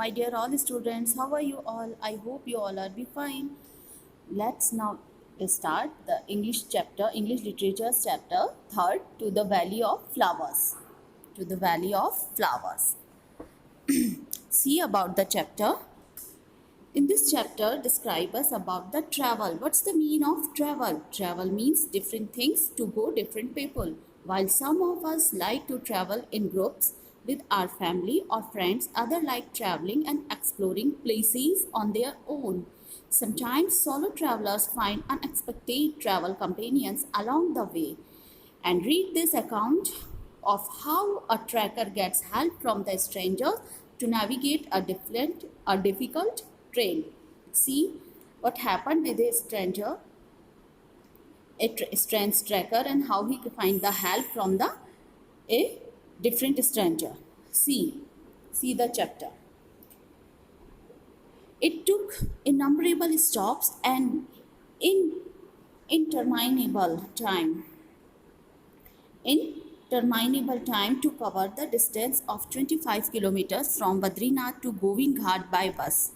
my dear all students. How are you all? I hope you all are be fine. Let's now start the English chapter, English literature's chapter third, to the Valley of Flowers. To the Valley of Flowers. See about the chapter. In this chapter, describe us about the travel. What's the mean of travel? Travel means different things to go different people. While some of us like to travel in groups with our family or friends, others like traveling and exploring places on their own. Sometimes solo travelers find unexpected travel companions along the way. And read this account of how a tracker gets help from the strangers to navigate a difficult train. See what happened with a stranger, strange tracker, and how he could find the help from a different stranger. See the chapter. It took innumerable stops and interminable time to cover the distance of 25 kilometers from Badrinath to Govind Ghat by bus.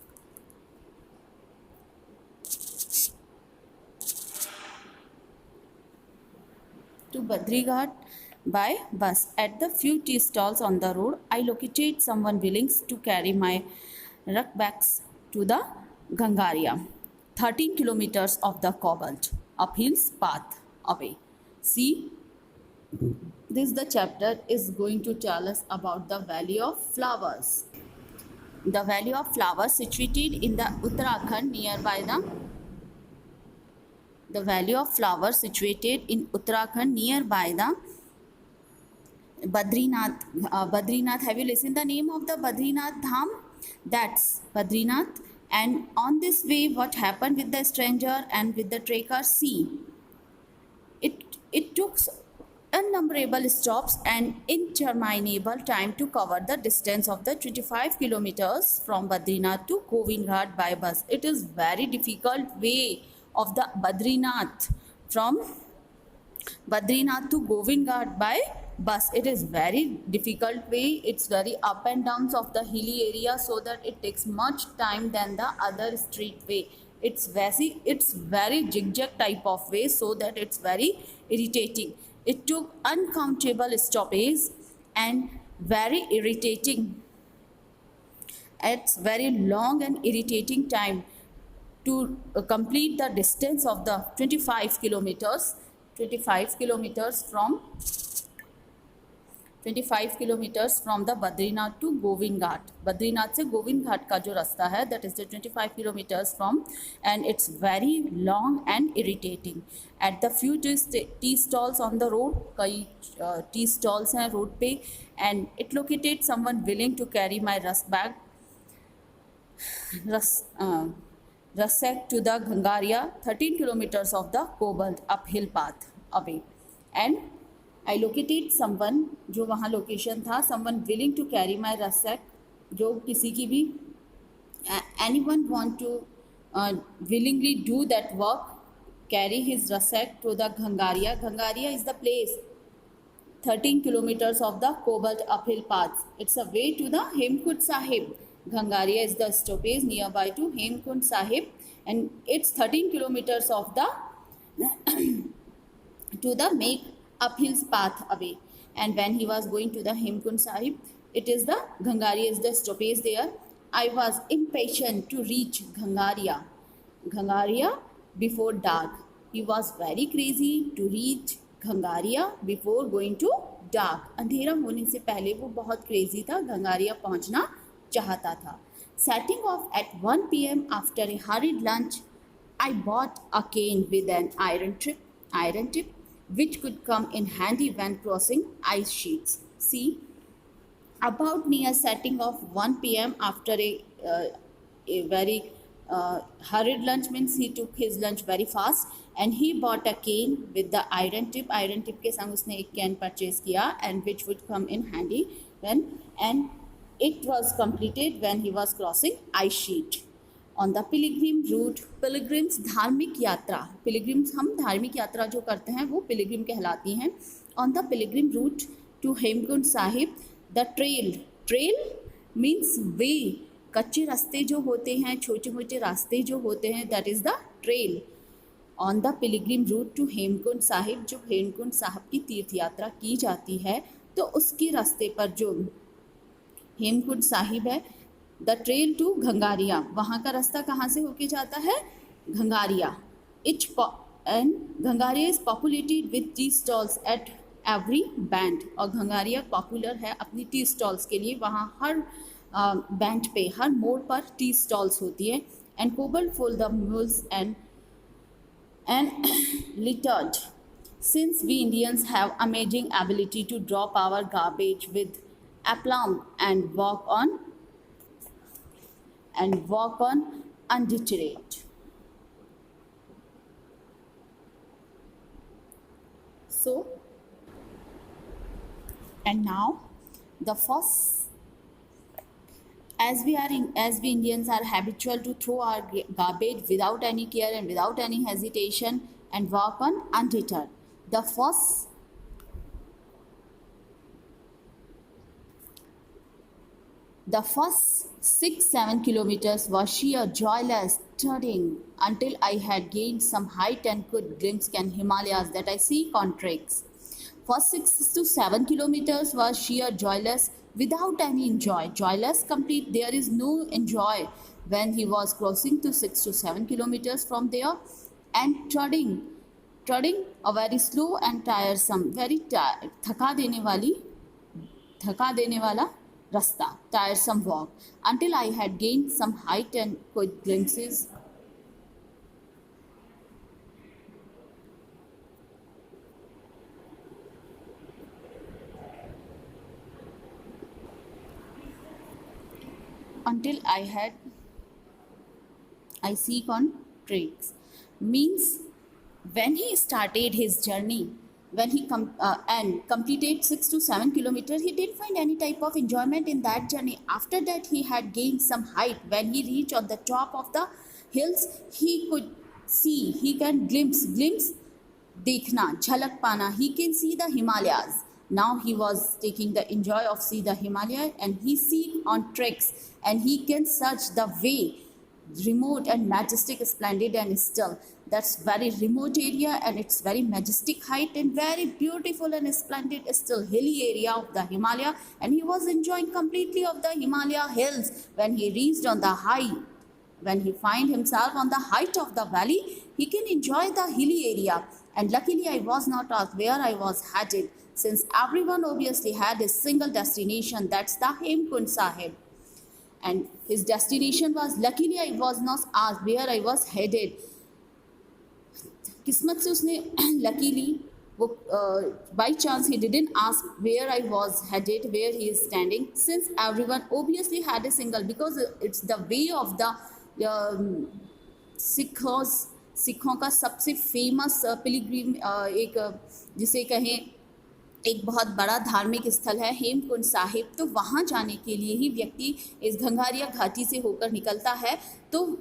To Badrighat by bus. At the few tea stalls on the road, I located someone willing to carry my rucksacks to the Gangaria, 13 kilometers of the cobbled uphill path away. See, this the chapter is going to tell us about the Valley of Flowers. The Valley of Flowers situated in the Uttarakhand nearby the Valley of Flowers situated in Uttarakhand nearby the Badrinath. Badrinath, have you listened the name of the Badrinath Dham? That's Badrinath. And on this way, what happened with the stranger and with the tracker? See, it took innumerable stops and interminable time to cover the distance of the 25 kilometers from Badrinath to Govind Ghat by bus. It is very difficult way of the Badrinath, from Badrinath to Govind Ghat by bus. It is very difficult way. It's very up and downs of the hilly area, so that it takes much time than the other street way. It's very zigzag type of way, so that it's very irritating. It took uncountable stoppages and very irritating. It's very long and irritating time to complete the distance of the 25 kilometers from 25 kilometers from the Badrinath to Govind Ghat. Badrinath से Govind Ghat का जो रास्ता है, that is the 25 kilometers from, and it's very long and irritating. At the few tea stalls on the road, कई tea stalls हैं road पे, and it located someone willing to carry my rucksack to the Gangaria, 13 kilometers of the cobbled uphill path away. And I located someone, जो वहाँ location था, someone willing to carry my rucksack, जो किसी की भी anyone want to willingly do that work, carry his rucksack to the Gangaria. Gangaria is the place, 13 kilometers of the cobbled uphill path. It's a way to the Hemkund Sahib. Gangaria is the stoppage nearby to Hemkund Sahib, and it's 13 kilometers of the to the make uphill path away. And when he was going to the Hemkund Sahib, it is the Gangaria is the stoppage there. I was impatient to reach Gangaria before dark. He was very crazy to reach Gangaria before going to dark. अंधेरा होने से पहले वो बहुत crazy था, गंगारिया पहुंचना चाहता था. Setting off at 1 p.m. after a hurried lunch, I bought a cane with an iron tip, which could come in handy when crossing ice sheets. See, about near setting off 1 p.m. after a very hurried lunch, means he took his lunch very fast, and he bought a cane with the iron tip. Iron tip के संग उसने एक cane purchase किया, and which would come in handy when, and it was completed when he was crossing ice sheet. On the pilgrim route, pilgrims धार्मिक यात्रा, pilgrims हम धार्मिक यात्रा जो करते हैं वो pilgrim कहलाती हैं. On the pilgrim route to Hemkund Sahib, the trail means way कच्चे रास्ते जो होते हैं, छोटे मोटे रास्ते जो होते हैं, that is the trail on the pilgrim route to Hemkund Sahib. जो हेमकुंड साहिब की तीर्थ यात्रा की जाती है तो उसके रास्ते पर जो हेमकुंड साहिब है, द ट्रेल टू घंगारिया, वहाँ का रास्ता कहाँ से होके जाता है, Ghangaria. Each end Ghangaria is populated with tea stalls at every bend, और घंगारिया पॉपुलर है अपनी टी स्टॉल्स के लिए, वहाँ हर बैंड पे, हर मोड़ पर टी स्टॉल्स होती है। And cobalt for the मुल्स and littered, since we Indians have amazing ability to drop our garbage with aplomb and walk on undeterred. So, and now the first, as we Indians are habitual to throw our garbage without any care and without any hesitation and walk on undeterred. The first 6-7 kilometers was sheer joyless trudging until I had gained some height and could glimpse Himalayas that I seek on treks. First 6 to 7 kilometers was sheer joyless without any enjoy. Joyless complete, there is no enjoy when he was crossing to 6 to 7 kilometers from there, and trudging a very slow and tiresome, very थका देने वाला रास्ता, tiresome walk, until I had gained some height and could glimpses until I seek on treks. Means when he started his journey, when he and completed 6 to 7 kilometers, he didn't find any type of enjoyment in that journey. After that, he had gained some height. When he reached on the top of the hills, he could see, he can glimpse, देखना, झलक पाना, he can see the Himalayas. Now he was taking the enjoy of see the Himalaya, and he see on treks, and he can search the way, remote and majestic, splendid and still. That's very remote area, and it's very majestic height and very beautiful and splendid still hilly area of the Himalaya, and he was enjoying completely of the Himalaya hills. When he reached on the high, when he find himself on the height of the valley, he can enjoy the hilly area. And luckily I was not asked where I was headed, since everyone obviously had a single destination, that's the Hemkund Sahib. And his destination was, luckily I was not asked where I was headed. किस्मत से उसने luckily वो by chance he didn't ask where I was headed, where he is standing, since everyone obviously had a single, because it's the way of the सिखों का सबसे famous Pilgrim, एक जिसे कहें एक बहुत बड़ा धार्मिक स्थल है हेमकुंड साहिब। तो वहाँ जाने के लिए ही व्यक्ति इस घंगारिया घाटी से होकर निकलता है। तो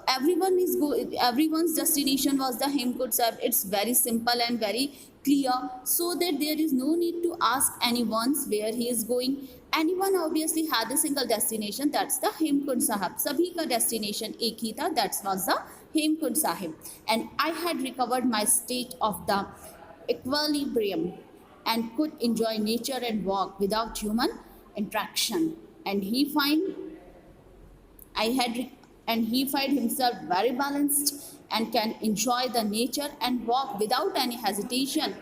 everyone's destination was the Hemkund Sahib. It's very simple and very clear, so that there is no need to ask anyone where he is going. Anyone obviously had a single destination, that's the Hemkund Sahib. सभी का destination एक ही था, that was the Hemkund Sahib. And I had recovered my state of the equilibrium and could enjoy nature and walk without human interaction. And he find himself very balanced and can enjoy the nature and walk without any hesitation.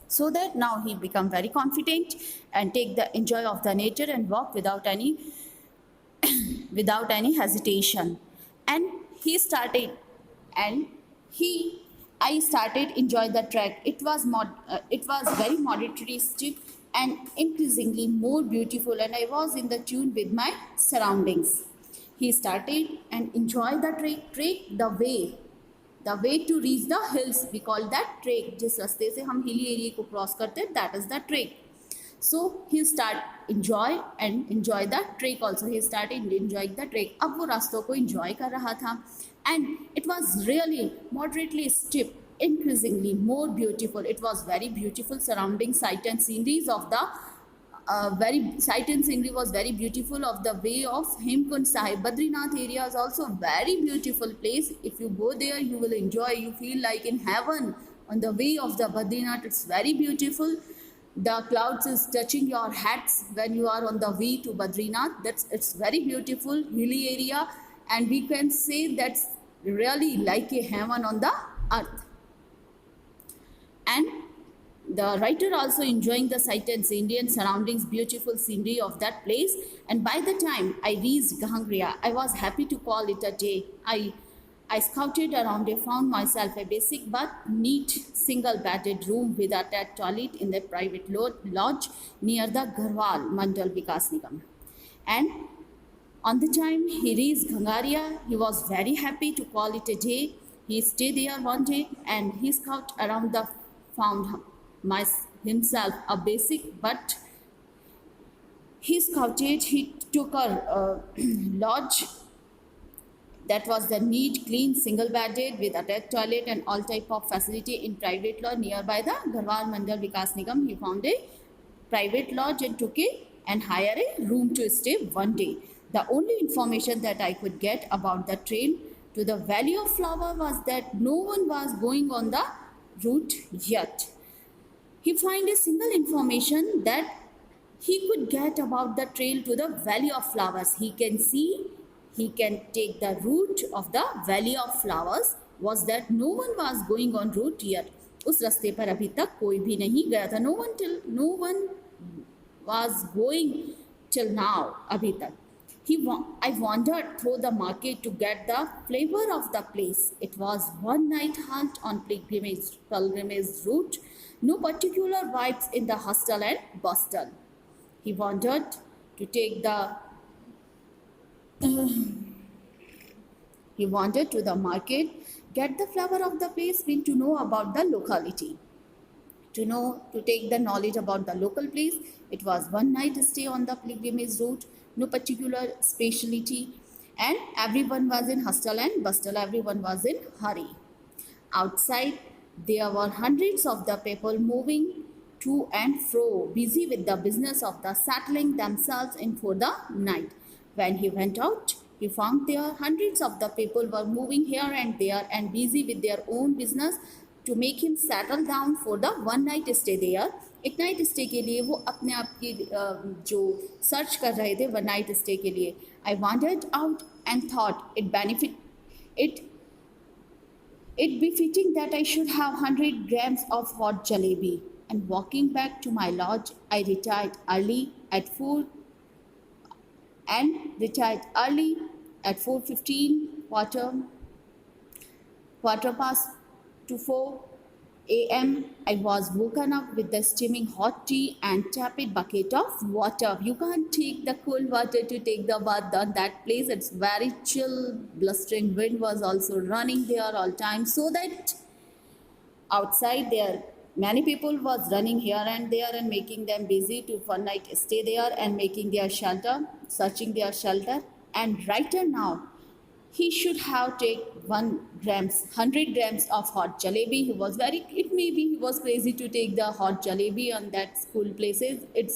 So that now he become very confident and take the enjoy of the nature and walk without any hesitation. And he started, and I started enjoy the trek. It was very moderately steep and increasingly more beautiful, and I was in the tune with my surroundings. He started and enjoy the trek, the way to reach the hills. We call that trek. जिस रास्ते से हम hilly area को cross करते हैं, that is the trek. So he start enjoy the trek also. He started enjoying the trek. अब वो रास्तों को enjoy कर रहा था, and it was really moderately steep, increasingly more beautiful. It was very beautiful surrounding sight and sceneries of the very sight and scenery was very beautiful of the way of Hemkund Sahib. Badrinath area is also very beautiful place. If you go there, you will enjoy. You feel like in heaven on the way of the Badrinath. It's very beautiful. The clouds is touching your hats when you are on the way to Badrinath. It's very beautiful hilly area, and we can say that's really like a heaven on the earth. And the writer also enjoying the sight and Indian surroundings, beautiful scenery of that place. And by the time I reached Gangria, I was happy to call it a day. I scouted around and found myself a basic but neat single-bedded room with a attached toilet in the private lodge near the Garhwal Mandal Vikas Nigam. And on the time he reached Gangaria, he was very happy to call it a day. He stayed there one day and he scouted around the found himself a basic but he took a lodge that was the neat, clean, single-bedded with attached toilet and all type of facility in private lodge nearby the Garhwal Mandal Vikas Nigam. He found a private lodge and took it and hired a room to stay one day. The only information that I could get about the train to the Valley of Flower was that no one was going on the route yet. He found a single information that he could get about the trail to the Valley of Flowers. He can see, he can take the route of the Valley of Flowers was that no one was going on route yet. उस रास्ते पर अभी तक कोई भी नहीं गया था. No one was going till now अभी तक. I wandered through the market to get the flavor of the place. It was one night halt on pilgrimage route. No particular vibes in the hustle and bustle. He wanted to take the he wanted to the market, get the flavor of the place, mean to know about the locality. To take the knowledge about the local place. It was one night stay on the pilgrimage route, no particular speciality, and everyone was in hustle and bustle, everyone was in hurry. Outside, there were hundreds of the people moving to and fro, busy with the business of the settling themselves in for the night. When he went out, he found there hundreds of the people were moving here and there and busy with their own business to make him settle down for the one night stay there. एक night stay के लिए वो अपने आप की जो search कर रहे थे वन नाइट स्टे के लिए. आई wandered out and thought it befitting that I should have 100 grams of hot jalebi. And walking back to my lodge, I retired early at 4:15, quarter past to 4 a.m. I was woken up with the steaming hot tea and tepid bucket of water. You can't take the cold water to take the bath on that place. It's very chill. Blustering wind was also running there all time. So that outside there, many people was running here and there and making them busy to one night stay there and making their shelter, searching their shelter. And right now, he should have take 100 grams of hot jalebi. It may be he was crazy to take the hot jalebi on that school places. It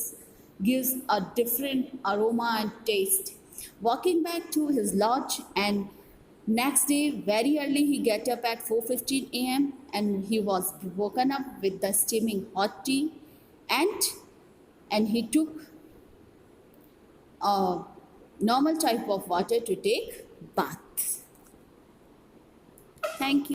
gives a different aroma and taste. Walking back to his lodge, and next day very early he get up at 4:15 a.m. and he was woken up with the steaming hot tea and he took a normal type of water to take bath. Thank you.